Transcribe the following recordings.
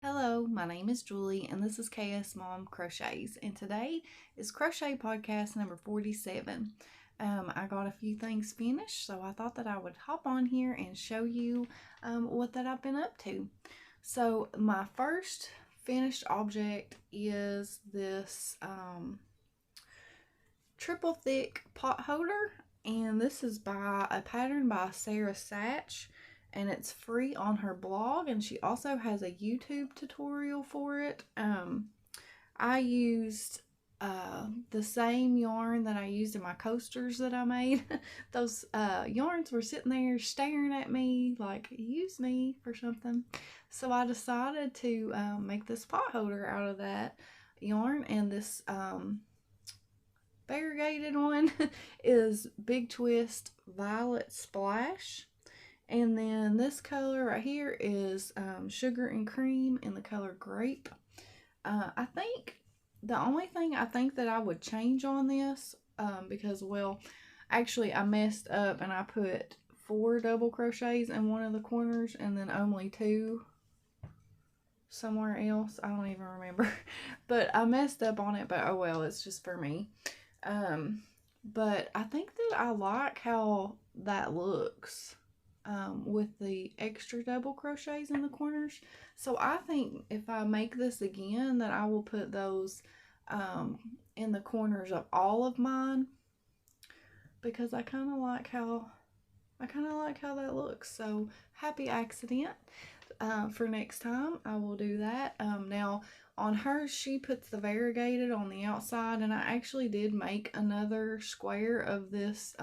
Hello, my name is Julie and this is KS Mom Crochets, and today is Crochet Podcast number 47. I got a few things finished, so I thought that I would hop on here and show you what that I've been up to. So my first finished object is this triple thick pot holder, and this is by a pattern by Sach. And it's free on her blog, and she also has a YouTube tutorial for it. I used the same yarn that I used in my coasters that I made. Those yarns were sitting there staring at me like, use me for something. So I decided to make this pot holder out of that yarn, and this variegated one is Big Twist Violet Splash. And then this color right here is Sugar and Cream in the color Grape. I think the only thing I think that I would change on this, because, well, actually I messed up and I put 4 double crochets in one of the corners and then only 2 somewhere else. I don't even remember. But I messed up on it, but oh well, it's just for me. But I think that I like how that looks. With the extra double crochets in the corners. So I think if I make this again, that I will put those in the corners of all of mine, because I kind of like how that looks. So happy accident. For next time I will do that. Now on hers, she puts the variegated on the outside, and I actually did make another square of this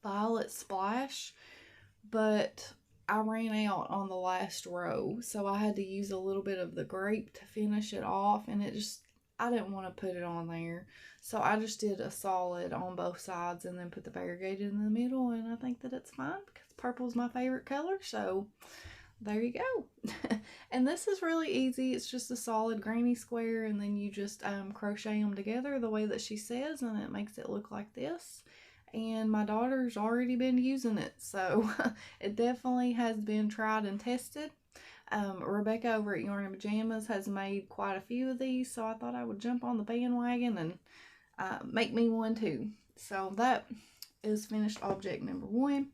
Violet Splash, but I ran out on the last row, so I had to use a little bit of the Grape to finish it off, and I didn't want to put it on there, so I just did a solid on both sides and then put the variegated in the middle, and I think that it's fine because purple's my favorite color, so there you go. And this is really easy. It's just a solid granny square, and then you just crochet them together the way that she says, and it makes it look like this. And my daughter's already been using it, so it definitely has been tried and tested. Rebecca over at Yarn and Pajamas has made quite a few of these, so I thought I would jump on the bandwagon and make me one too. So that is finished object number 1.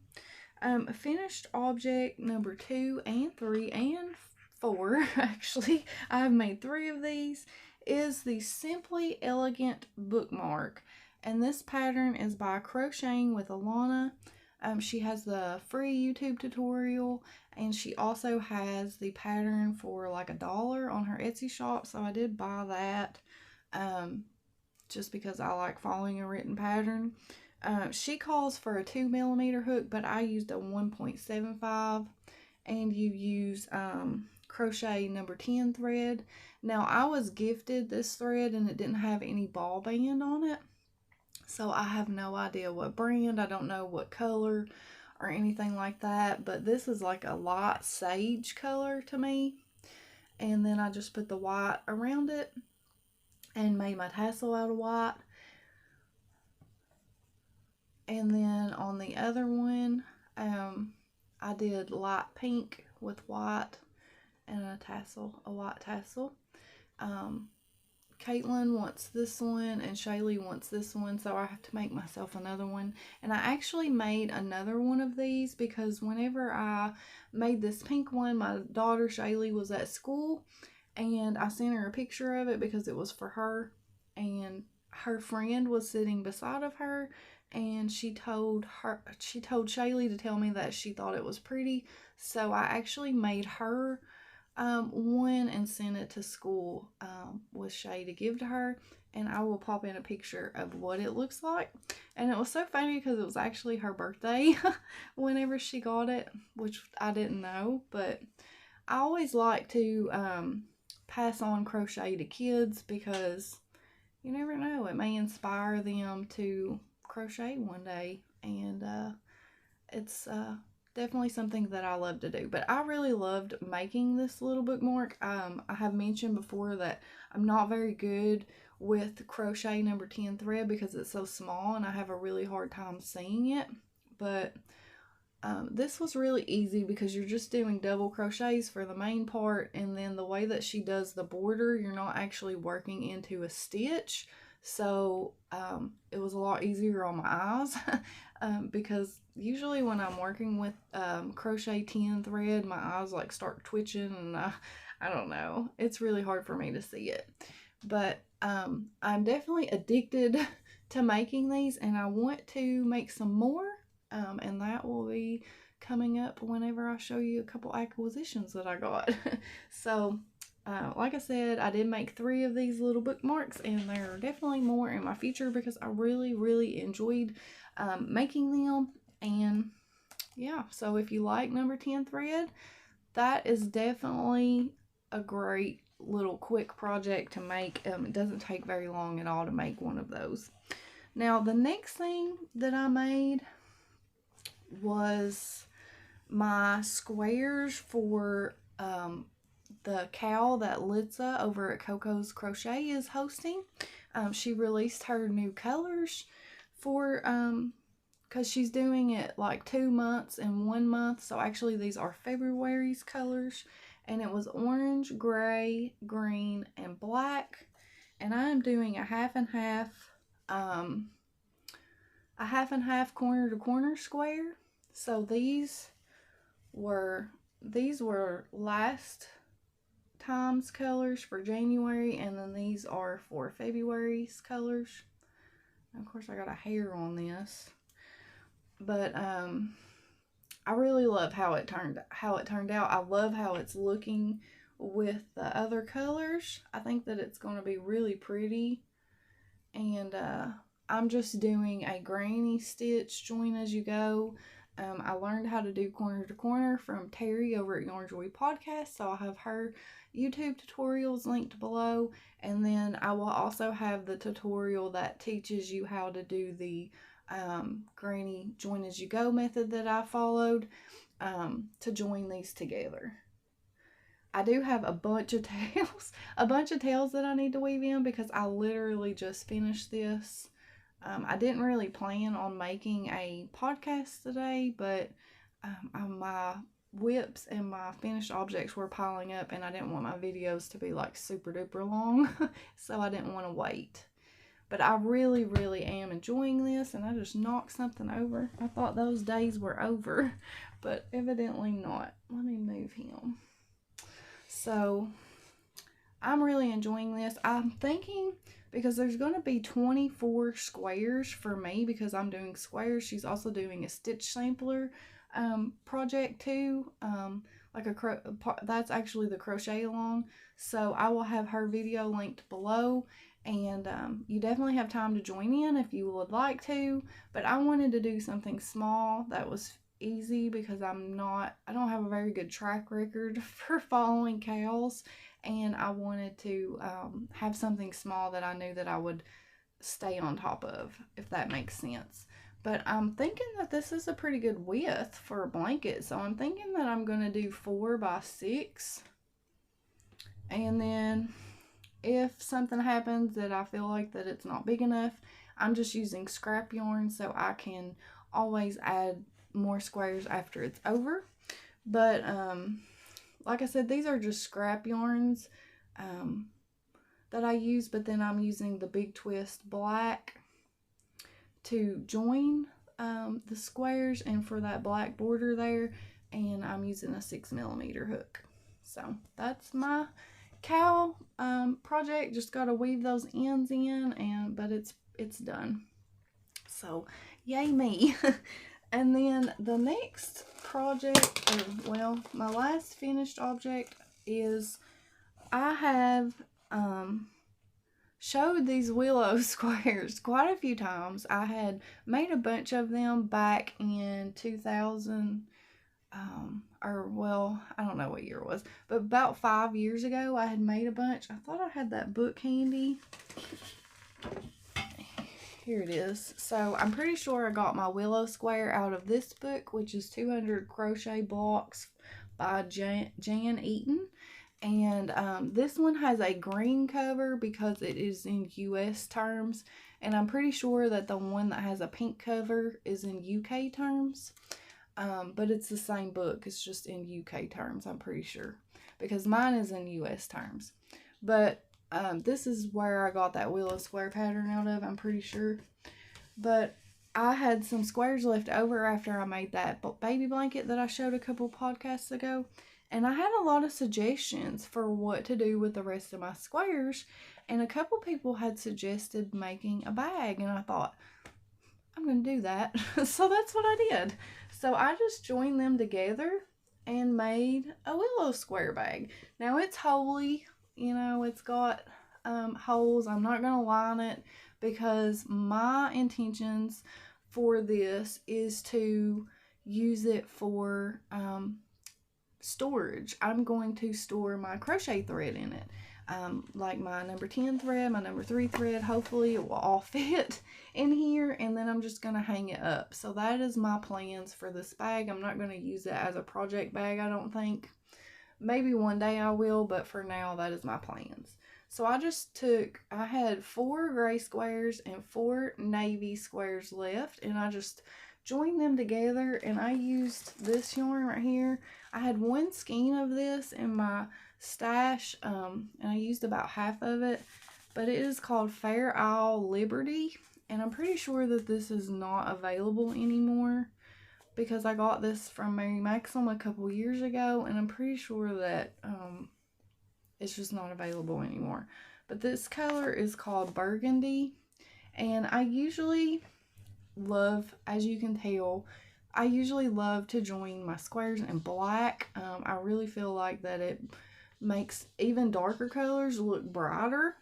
Finished object number 2 and 3 and 4, actually, I've made 3 of these, is the Simply Elegant Bookmark. And this pattern is by Crocheting with Alana. She has the free YouTube tutorial, and she also has the pattern for like $1 on her Etsy shop. So I did buy that just because I like following a written pattern. She calls for a 2mm hook, but I used a 1.75, and you use crochet number 10 thread. Now I was gifted this thread and it didn't have any ball band on it. So I have no idea what brand, I don't know what color or anything like that, but this is like a light sage color to me. And then I just put the white around it and made my tassel out of white. And then on the other one, I did light pink with white and a white tassel. Caitlin wants this one and Shaylee wants this one, so I have to make myself another one. And I actually made another one of these because whenever I made this pink one, my daughter Shaylee was at school, and I sent her a picture of it because it was for her, and her friend was sitting beside of her, and she told Shaylee to tell me that she thought it was pretty, so I actually made her one and sent it to school with Shay to give to her, and I will pop in a picture of what it looks like. And it was so funny because it was actually her birthday whenever she got it, which I didn't know, but I always like to pass on crochet to kids because you never know, it may inspire them to crochet one day, and it's definitely something that I love to do. But I really loved making this little bookmark. I have mentioned before that I'm not very good with crochet number 10 thread because it's so small and I have a really hard time seeing it. But This was really easy because you're just doing double crochets for the main part, and then the way that she does the border, you're not actually working into a stitch. So it was a lot easier on my eyes because usually when I'm working with Crochetin thread, my eyes like start twitching, and I don't know. It's really hard for me to see it. But I'm definitely addicted to making these, and I want to make some more. And that will be coming up whenever I show you a couple acquisitions that I got. So, like I said, I did make 3 of these little bookmarks, and there are definitely more in my future because I really, really enjoyed making them. And yeah, so if you like number 10 thread, that is definitely a great little quick project to make. It doesn't take very long at all to make one of those. Now, the next thing that I made was my squares for the cowl that Litsa over at Coco's Crochet is hosting. She released her new colors for because she's doing it like 2 months in 1 month. So actually these are February's colors, and it was orange, gray, green, and black. And I am doing a half and half corner to corner square. So these were last time's colors for January, and then these are for February's colors. And of course I got a hair on this, but I really love how it turned out. I love how it's looking with the other colors. I think that it's going to be really pretty. And I'm just doing a granny stitch join as you go. I learned how to do corner to corner from Terri over at Yarnjoy Podcast, so I'll have her YouTube tutorials linked below, and then I will also have the tutorial that teaches you how to do the granny join as you go method that I followed to join these together. I do have a bunch of tails that I need to weave in because I literally just finished this. I didn't really plan on making a podcast today, but my whips and my finished objects were piling up, and I didn't want my videos to be like super duper long, so I didn't want to wait. But I really, really am enjoying this, and I just knocked something over. I thought those days were over, but evidently not. Let me move him. So I'm really enjoying this. I'm thinking, because there's going to be 24 squares for me because I'm doing squares. She's also doing a stitch sampler project too. That's actually the crochet along. So I will have her video linked below, and you definitely have time to join in if you would like to. But I wanted to do something small that was easy because I don't have a very good track record for following cowls. And I wanted to have something small that I knew that I would stay on top of, if that makes sense. But I'm thinking that this is a pretty good width for a blanket. So I'm thinking that I'm going to do 4 by 6. And then if something happens that I feel like that it's not big enough, I'm just using scrap yarn so I can always add more squares after it's over. But like I said, these are just scrap yarns that I use, but then I'm using the Big Twist black to join the squares and for that black border there, and I'm using a 6mm hook. So that's my cowl project. Just got to weave those ends in, but it's done. So yay me. And then the next project, my last finished object is I have showed these Willow squares quite a few times. I had made a bunch of them back in 2000, I don't know what year it was, but about 5 years ago I had made a bunch. I thought I had that book handy. Here it is. So I'm pretty sure I got my Willow square out of this book, which is 200 Crochet Blocks by Jan Eaton. And this one has a green cover because it is in US terms. And I'm pretty sure that the one that has a pink cover is in UK terms. but it's the same book. It's just in UK terms, I'm pretty sure, because mine is in US terms. But this is where I got that Willow square pattern out of, I'm pretty sure. But I had some squares left over after I made that baby blanket that I showed a couple podcasts ago. And I had a lot of suggestions for what to do with the rest of my squares. And a couple people had suggested making a bag. And I thought, I'm going to do that. So that's what I did. So I just joined them together and made a Willow square bag. Now it's holey. You know, it's got holes. I'm not going to line it because my intentions for this is to use it for storage. I'm going to store my crochet thread in it. Like my number 10 thread, my number 3 thread, hopefully it will all fit in here, and then I'm just going to hang it up. So that is my plans for this bag. I'm not going to use it as a project bag, I don't think. Maybe one day I will, but for now that is my plans. So I had 4 gray squares and 4 navy squares left, and I just joined them together, and I used this yarn right here. I had 1 skein of this in my stash, and I used about half of it, but it is called Fair Isle Liberty, and I'm pretty sure that this is not available anymore because I got this from Mary Maxim a couple years ago, and I'm pretty sure that it's just not available anymore. But this color is called Burgundy, and I usually love, as you can tell, I usually love to join my squares in black. I really feel like that it makes even darker colors look brighter.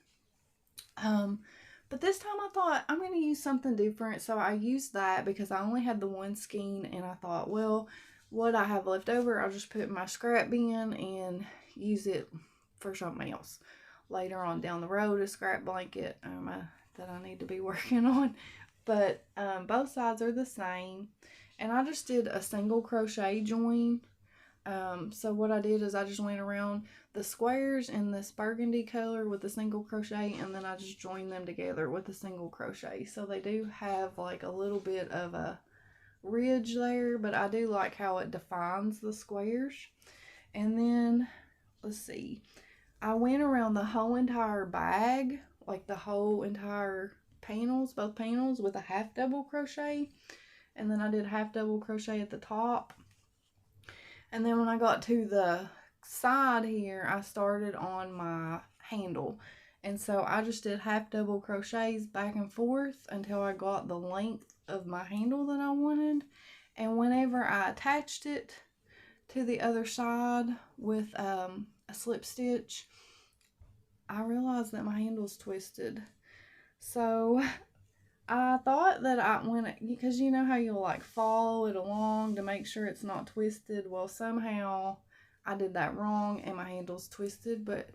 But this time I thought I'm going to use something different, so I used that because I only had the 1 skein, and I thought, well, what I have left over, I'll just put in my scrap bin and use it for something else later on down the road, a scrap blanket that I need to be working on. But both sides are the same, and I just did a single crochet join. So what I did is I just went around the squares in this burgundy color with a single crochet, and then I just joined them together with a single crochet. So they do have like a little bit of a ridge there, but I do like how it defines the squares. And then let's see, I went around the whole entire bag, like the whole entire panels, both panels, with a half double crochet, and then I did half double crochet at the top. And then when I got to the side here, I started on my handle, and so I just did half double crochets back and forth until I got the length of my handle that I wanted. And whenever I attached it to the other side with a slip stitch, I realized that my handle's twisted. So I thought that because you know how you'll like follow it along to make sure it's not twisted. Well, somehow I did that wrong and my handle's twisted, but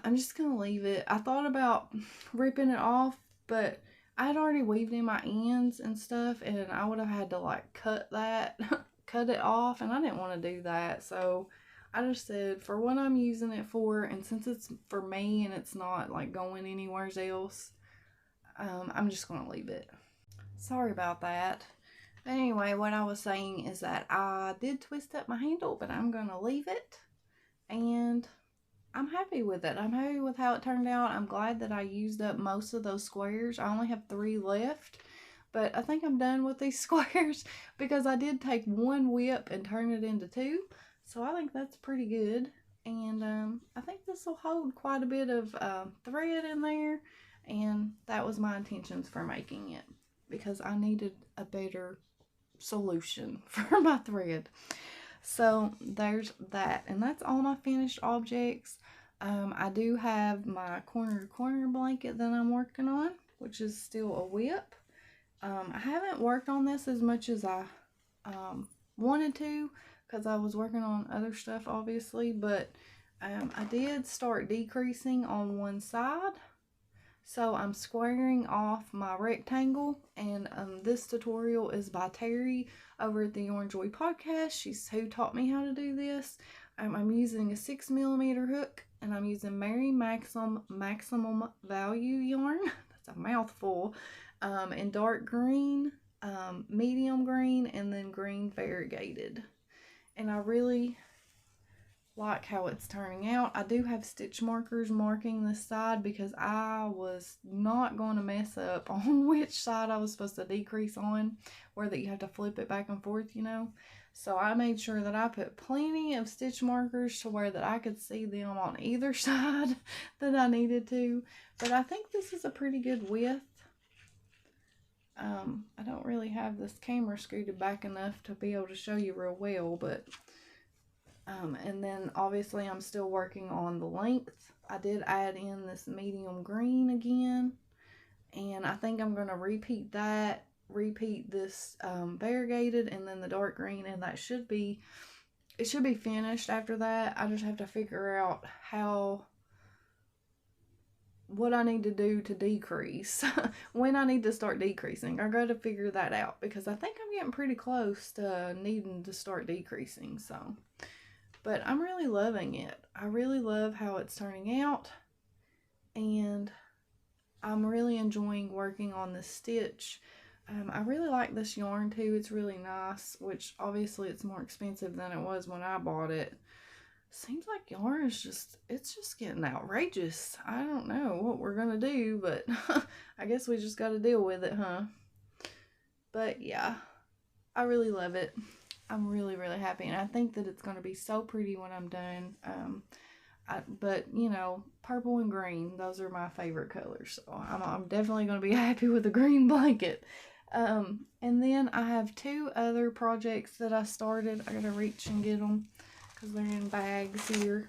I'm just going to leave it. I thought about ripping it off, but I had already weaved in my ends and stuff, and I would have had to like cut it off, and I didn't want to do that. So I just said, for what I'm using it for, and since it's for me and it's not like going anywhere else, I'm just going to leave it. Sorry about that. But anyway, what I was saying is that I did twist up my handle, but I'm going to leave it. And I'm happy with it. I'm happy with how it turned out. I'm glad that I used up most of those squares. I only have 3 left. But I think I'm done with these squares because I did take 1 whip and turn it into 2. So I think that's pretty good. And I think this will hold quite a bit of thread in there. And that was my intentions for making it, because I needed a better solution for my thread. So there's that, and that's all my finished objects. I do have my corner to corner blanket that I'm working on, which is still a whip. I haven't worked on this as much as I wanted to, because I was working on other stuff obviously, but I did start decreasing on one side. So I'm squaring off my rectangle, and this tutorial is by Terri over at the Yarnjoy Podcast. She's who taught me how to do this. I'm using a 6mm hook, and I'm using Mary Maxim Maximum Value yarn. That's a mouthful. In dark green, medium green, and then green variegated. And I really like how it's turning out. I do have stitch markers marking this side because I was not going to mess up on which side I was supposed to decrease on, where that you have to flip it back and forth, you know. So I made sure that I put plenty of stitch markers to where that I could see them on either side that I needed to. But I think this is a pretty good width. I don't really have this camera scooted back enough to be able to show you real well, but and then obviously I'm still working on the length. I did add in this medium green again, and I think I'm going to repeat this variegated and then the dark green, and it should be finished after that. I just have to figure out what I need to do to decrease, when I need to start decreasing. I got to figure that out because I think I'm getting pretty close to needing to start decreasing. So, but I'm really loving it. I really love how it's turning out, and I'm really enjoying working on the stitch. I really like this yarn too. It's really nice, which obviously it's more expensive than it was when I bought it. Seems like yarn is it's just getting outrageous. I don't know what we're gonna do, but I guess we just gotta deal with it, huh? But yeah, I really love it. I'm really, really happy, and I think that it's gonna be so pretty when I'm done. But you know, purple and green, those are my favorite colors, so I'm definitely gonna be happy with the green blanket. And then I have two other projects that I started. I gotta reach and get them because they're in bags here.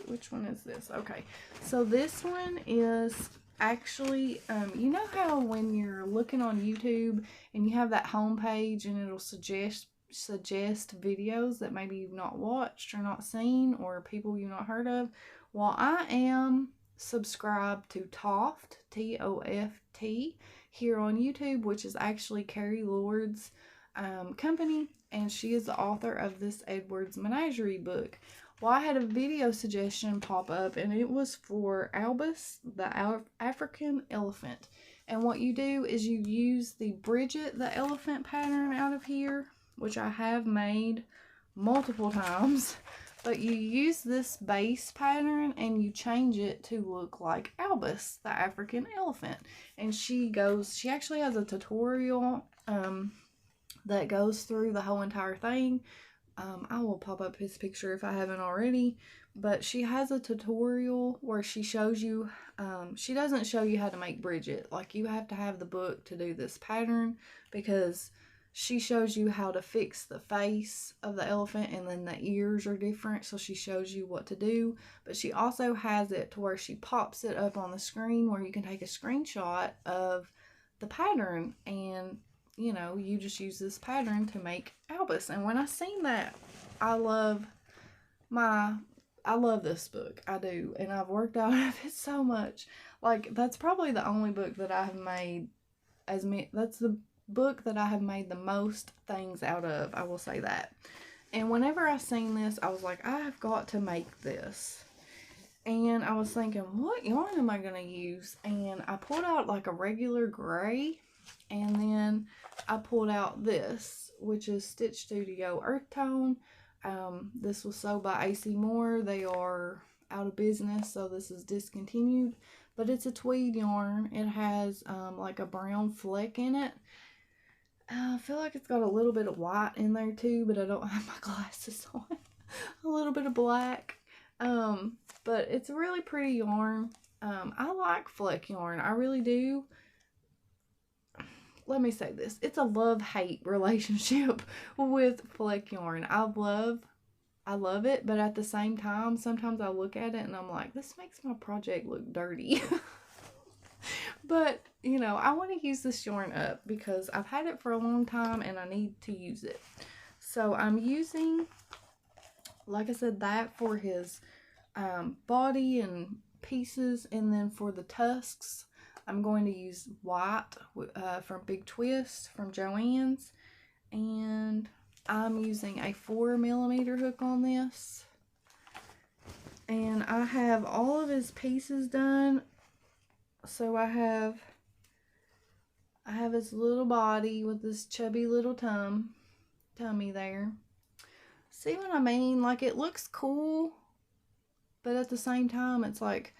Which one is this? Okay, so this one is actually, you know how when you're looking on YouTube and you have that home page and it'll suggest videos that maybe you've not watched or not seen, or people you've not heard of? Well, I am subscribed to TOFT, TOFT, here on YouTube, which is actually Kerry Lord's company, and she is the author of this Edward's Menagerie book. Well, I had a video suggestion pop up, and it was for Albus the African elephant. And what you do is you use the Bridget the elephant pattern out of here, which I have made multiple times, but you use this base pattern and you change it to look like Albus the African elephant. And she actually has a tutorial that goes through the whole entire thing. I will pop up his picture if I haven't already, but she has a tutorial where she shows you, she doesn't show you how to make Bridget. Like, you have to have the book to do this pattern, because she shows you how to fix the face of the elephant, and then the ears are different, so she shows you what to do. But she also has it to where she pops it up on the screen where you can take a screenshot of the pattern, and you know, you just use this pattern to make Albus. And when I seen that, I love this book. I do. And I've worked out of it so much. Like, that's probably the only book that I have made that's the book that I have made the most things out of. I will say that. And whenever I seen this, I was like, I have got to make this. And I was thinking, what yarn am I going to use? And I pulled out like a regular gray. And then I pulled out this, which is Stitch Studio Earth Tone. This was sold by AC Moore. They are out of business, so this is discontinued. But it's a tweed yarn. It has like a brown fleck in it. I feel like it's got a little bit of white in there too, but I don't have my glasses on. A little bit of black. But it's a really pretty yarn. I like fleck yarn. I really do. Let me say this. It's a love-hate relationship with fleck yarn. I love it, but at the same time, sometimes I look at it and I'm like, this makes my project look dirty. But, you know, I want to use this yarn up because I've had it for a long time and I need to use it. So I'm using, like I said, that for his body and pieces, and then for the tusks, I'm going to use white from Big Twist from Joann's, and I'm using a 4mm hook on this. And I have all of his pieces done. So I have I have his little body with this chubby little tummy there. See what I mean? Like, it looks cool, but at the same time, it's like,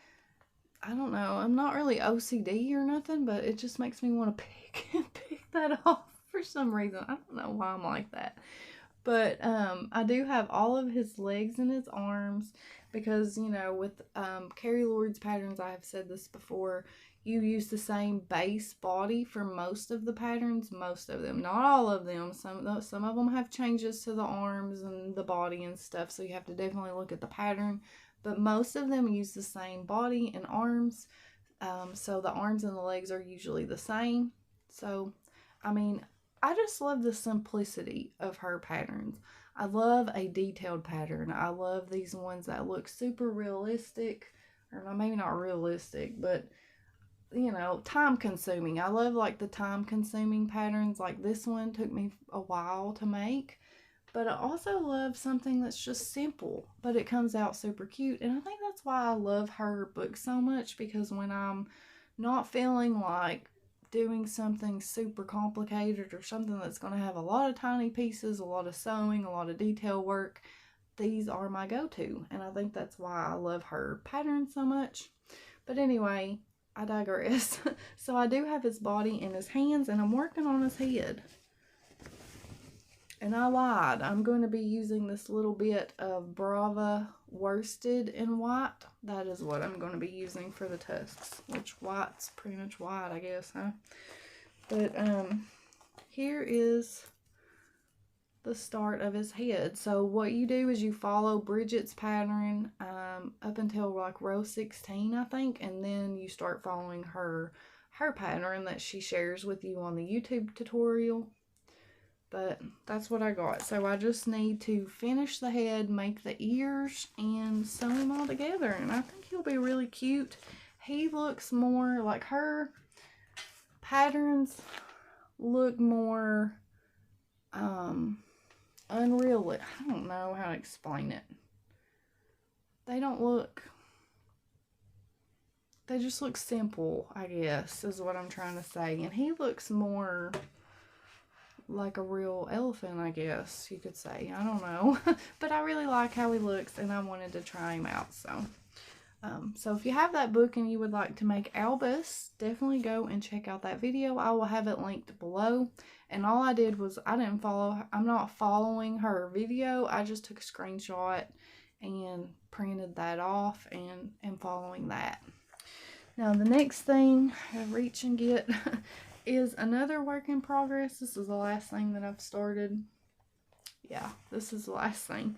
I don't know. I'm not really OCD or nothing, but it just makes me want to pick that off for some reason. I don't know why I'm like that. But I do have all of his legs and his arms because, you know, with Carrie Lord's patterns, I have said this before, you use the same base body for most of the patterns, most of them, not all of them. Some of them have changes to the arms and the body and stuff, so you have to definitely look at the pattern. But most of them use the same body and arms, so the arms and the legs are usually the same. So, I mean, I just love the simplicity of her patterns. I love a detailed pattern. I love these ones that look super realistic, or maybe not realistic, but, you know, time consuming. I love like the time consuming patterns. Like this one took me a while to make. But I also love something that's just simple, but it comes out super cute. And I think that's why I love her book so much, because when I'm not feeling like doing something super complicated or something that's going to have a lot of tiny pieces, a lot of sewing, a lot of detail work, these are my go-to. And I think that's why I love her pattern so much. But anyway, I digress. So I do have his body and his hands, and I'm working on his head. And I lied. I'm going to be using this little bit of Brava worsted in white. That is what I'm going to be using for the tusks. Which white's pretty much white, I guess, huh? But here is the start of his head. So what you do is you follow Bridget's pattern up until like row 16, I think. And then you start following her pattern that she shares with you on the YouTube tutorial. But that's what I got. So I just need to finish the head, make the ears, and sew them all together. And I think he'll be really cute. He looks more like her patterns look more unreal. I don't know how to explain it. They don't look... They just look simple, I guess, is what I'm trying to say. And he looks more... like a real elephant, I guess you could say. I don't know. But I really like how he looks, and I wanted to try him out. So if you have that book and you would like to make Albus, definitely go and check out that video. I will have it linked below. And all I did was I'm not following her video. I just took a screenshot and printed that off and am following that. Now the next thing I reach and get is another work in progress. This is the last thing that I've started. Yeah, this is the last thing.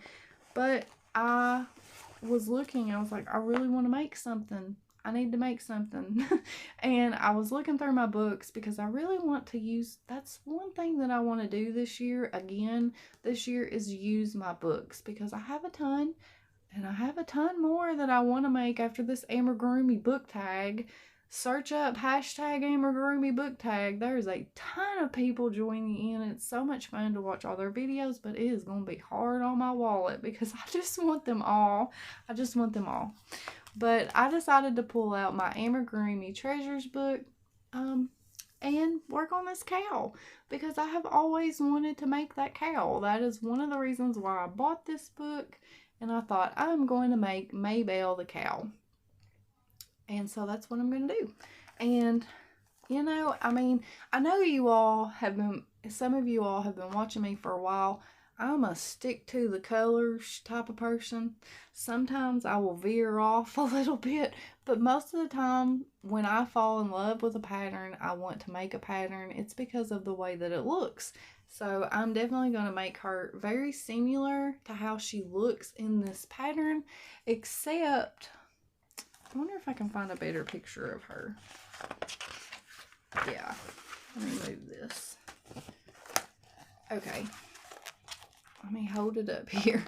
But I was looking, I was like, I really want to make something. I need to make something. And I was looking through my books because I really want to use, that's one thing that I want to do this year, again, this year, is use my books, because I have a ton, and I have a ton more that I want to make after this Amigurumi book tag. Search up hashtag Amigurumi book tag. There's a ton of people joining in. It's so much fun to watch all their videos, but it is going to be hard on my wallet because I just want them all. I just want them all. But I decided to pull out my Amigurumi Treasures book and work on this cowl, because I have always wanted to make that cowl. That is one of the reasons why I bought this book, and I thought I'm going to make Maybelle the cowl. And so that's what I'm going to do. And, you know, I mean, I know you all have been, some of you all have been watching me for a while. I'm a stick to the colors type of person. Sometimes I will veer off a little bit, but most of the time when I fall in love with a pattern, I want to make a pattern, it's because of the way that it looks. So I'm definitely going to make her very similar to how she looks in this pattern, except... I wonder if I can find a better picture of her. Yeah, let me move this. Okay, let me hold it up here.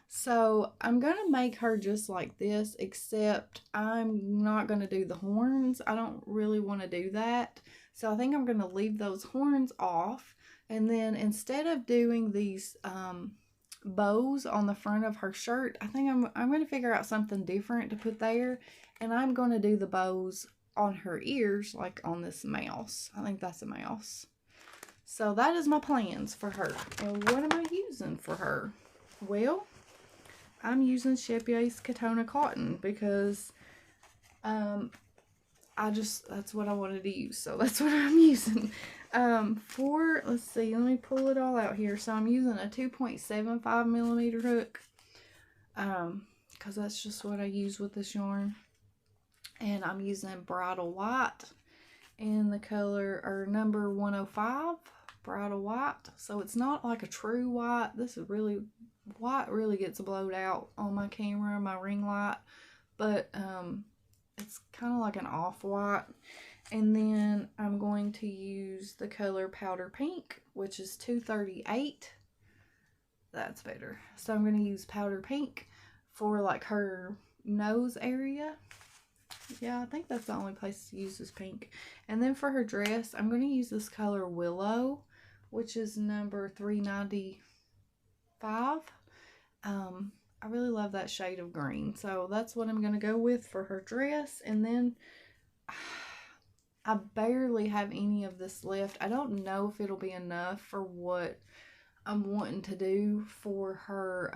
So I'm going to make her just like this, except I'm not going to do the horns. I don't really want to do that. So I think I'm going to leave those horns off. And then instead of doing these bows on the front of her shirt, I think I'm going to figure out something different to put there. And I'm going to do the bows on her ears, like on this mouse. I think that's a mouse. So that is my plans for her. And what am I using for her? Well, I'm using Chepier's Katona cotton because that's what I wanted to use. So that's what I'm using. Let's see, let me pull it all out here. So I'm using a 2.75 millimeter hook. Because that's just what I use with this yarn. And I'm using Bridal White in the color, or number 105, Bridal White. So it's not like a true white. This is really, white really gets blowed out on my camera, my ring light. But it's kind of like an off-white. And then I'm going to use the color Powder Pink, which is 238. That's better. So I'm going to use Powder Pink for like her nose area. Yeah, I think that's the only place to use this pink. And then for her dress, I'm going to use this color Willow, which is number 395. I really love that shade of green. So that's what I'm going to go with for her dress. And then I barely have any of this left. I don't know if it'll be enough for what I'm wanting to do for her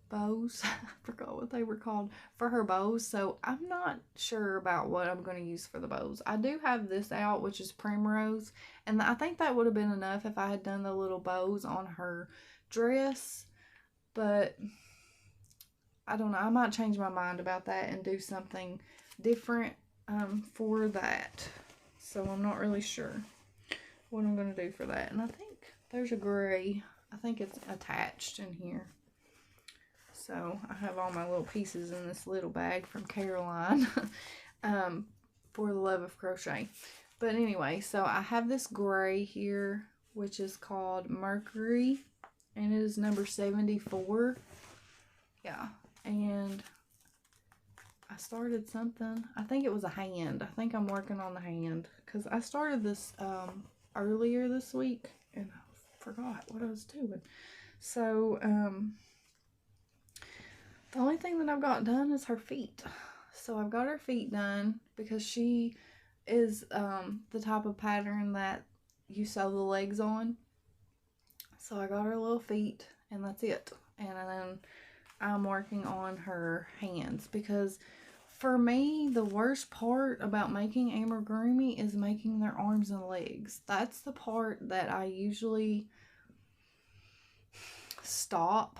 bows. I forgot what they were called for her bows. So I'm not sure about what I'm going to use for the bows. I do have this out, which is Primrose. And I think that would have been enough if I had done the little bows on her dress. But I don't know. I might change my mind about that and do something different for that. So I'm not really sure what I'm going to do for that. And I think there's a gray. I think it's attached in here. So I have all my little pieces in this little bag from Caroline for the love of crochet. But anyway, so I have this gray here, which is called Mercury, and it is number 74. Yeah, and I started something. I think it was a hand. I think I'm working on the hand because I started this earlier this week and I forgot what I was doing. So the only thing that I've got done is her feet. So I've got her feet done because she is the type of pattern that you sew the legs on. So I got her little feet and that's it. And then I'm working on her hands because for me, the worst part about making amigurumi is making their arms and legs. That's the part that I usually stop.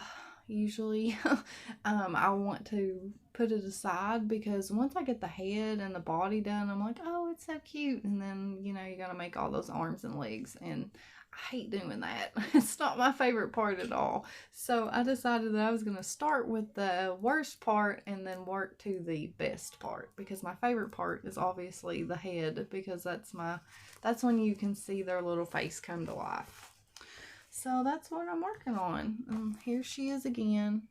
I want to put it aside because once I get the head and the body done, I'm like, oh, it's so cute. And then, you gotta make all those arms and legs. And I hate doing that. It's not my favorite part at all. So I decided that I was going to start with the worst part and then work to the best part. Because my favorite part is obviously the head. Because that's when you can see their little face come to life. So that's what I'm working on. Here she is again.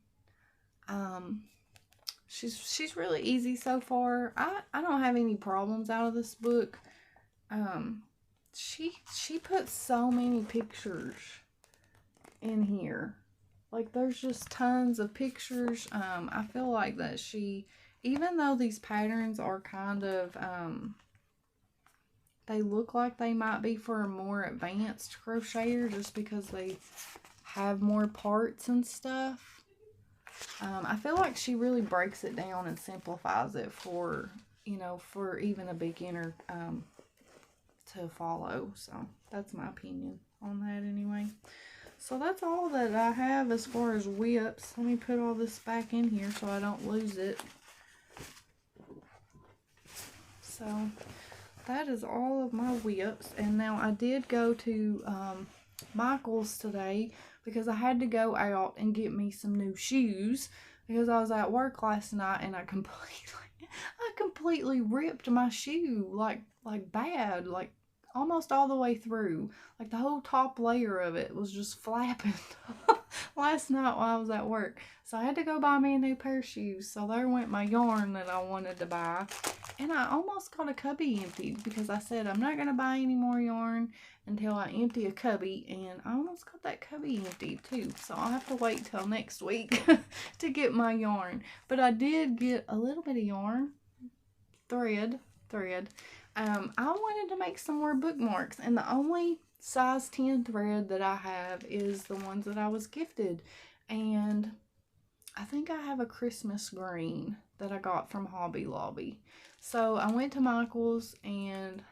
She's really easy so far. I don't have any problems out of this book. She puts so many pictures in here. Like there's just tons of pictures. I feel like that even though these patterns are kind of they look like they might be for a more advanced crocheter just because they have more parts and stuff. I feel like she really breaks it down and simplifies it for even a beginner to follow. So that's my opinion on that anyway. So that's all that I have as far as whips. Let me put all this back in here so I don't lose it. So that is all of my whips. And now I did go to Michael's today because I had to go out and get me some new shoes because I was at work last night and I completely ripped my shoe like bad, like almost all the way through. Like the whole top layer of it was just flapping. last night while I was at work. So I had to go buy me a new pair of shoes. So there went my yarn that I wanted to buy. And I almost got a cubby emptied because I said I'm not going to buy any more yarn until I empty a cubby. And I almost got that cubby emptied too. So I'll have to wait till next week to get my yarn. But I did get a little bit of yarn, thread. I wanted to make some more bookmarks. And the only size 10 thread that I have is the ones that I was gifted. And I think I have a Christmas green that I got from Hobby Lobby. So I went to Michael's and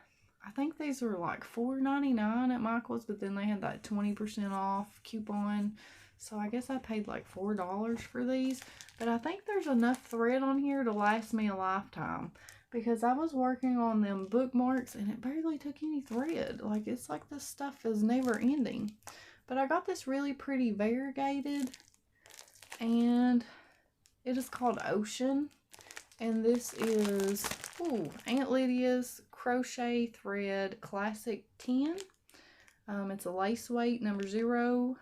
I think these were like $4.99 at Michael's, but then they had that 20% off coupon. So I guess I paid like $4 for these. But I think there's enough thread on here to last me a lifetime. Because I was working on them bookmarks and it barely took any thread. Like, it's like this stuff is never ending. But I got this really pretty variegated. And it is called Ocean. And this is Aunt Lydia's Crochet Thread Classic 10. It's a lace weight number 0.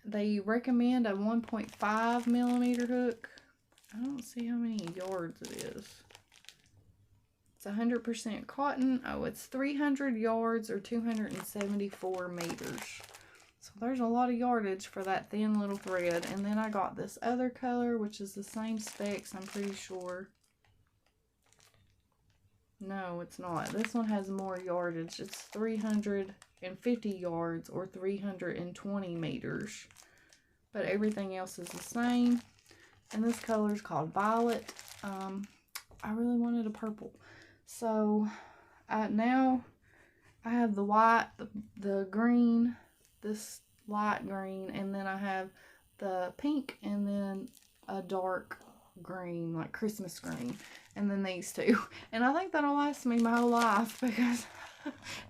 They recommend a 1.5 millimeter hook. I don't see how many yards it is. It's 100% cotton. Oh, it's 300 yards or 274 meters. So there's a lot of yardage for that thin little thread. And then I got this other color, which is the same specs, I'm pretty sure. No, it's not. This one has more yardage. It's 350 yards or 320 meters. But everything else is the same. And this color is called Violet. I really wanted a purple. So now I have the white, the green, this light green, and then I have the pink and then a dark green, like Christmas green, and then these two. And I think that'll last me my whole life because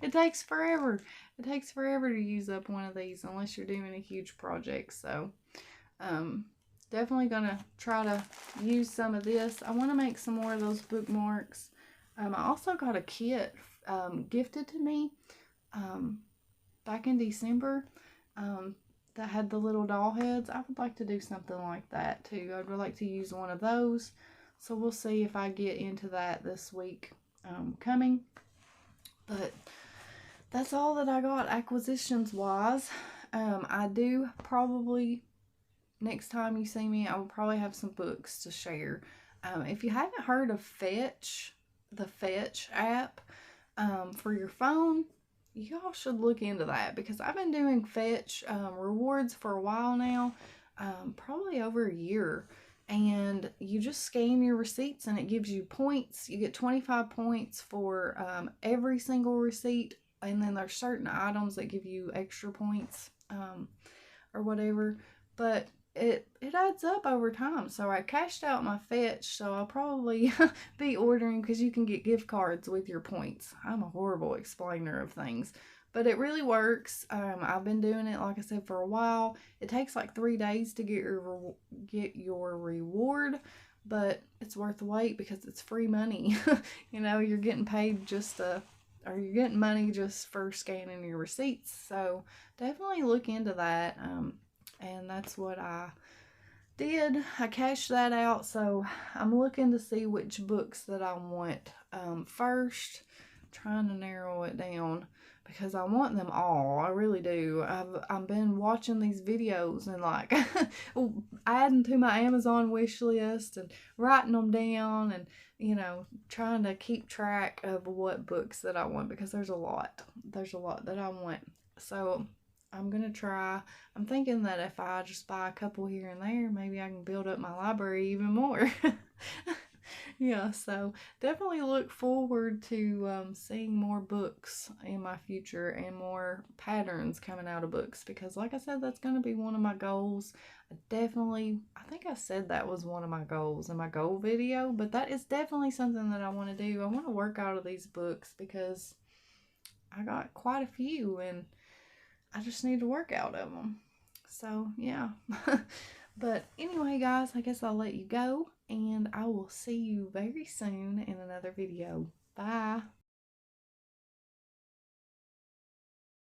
it takes forever. It takes forever to use up one of these unless you're doing a huge project. So definitely gonna try to use some of this. I want to make some more of those bookmarks. I also got a kit gifted to me back in December that had the little doll heads. I would like to do something like that too. I'd like to use one of those. So we'll see if I get into that this week coming. But that's all that I got acquisitions wise. I do probably, next time you see me, I will probably have some books to share. If you haven't heard of Fetch, the Fetch app for your phone, y'all should look into that because I've been doing Fetch rewards for a while now, probably over a year. And you just scan your receipts and it gives you points. You get 25 points for every single receipt, and then there's certain items that give you extra points or whatever. But it adds up over time. So I cashed out my Fetch, so I'll probably be ordering because you can get gift cards with your points. I'm a horrible explainer of things, but it really works. I've been doing it, like I said, for a while. It takes like 3 days to get your reward, but it's worth the wait because it's free money. You know, you're getting paid or you're getting money just for scanning your receipts. So definitely look into that. And that's what I did. I cashed that out, so I'm looking to see which books that I want first. Trying to narrow it down because I want them all. I really do. I've been watching these videos and like adding to my Amazon wish list and writing them down and, you know, trying to keep track of what books that I want because there's a lot. There's a lot that I want. So I'm going to try. I'm thinking that if I just buy a couple here and there, maybe I can build up my library even more. Yeah, so definitely look forward to seeing more books in my future and more patterns coming out of books because like I said, that's going to be one of my goals. I think I said that was one of my goals in my goal video, but that is definitely something that I want to do. I want to work out of these books because I got quite a few and I just need to work out of them. So, yeah. But anyway, guys, I guess I'll let you go. And I will see you very soon in another video. Bye.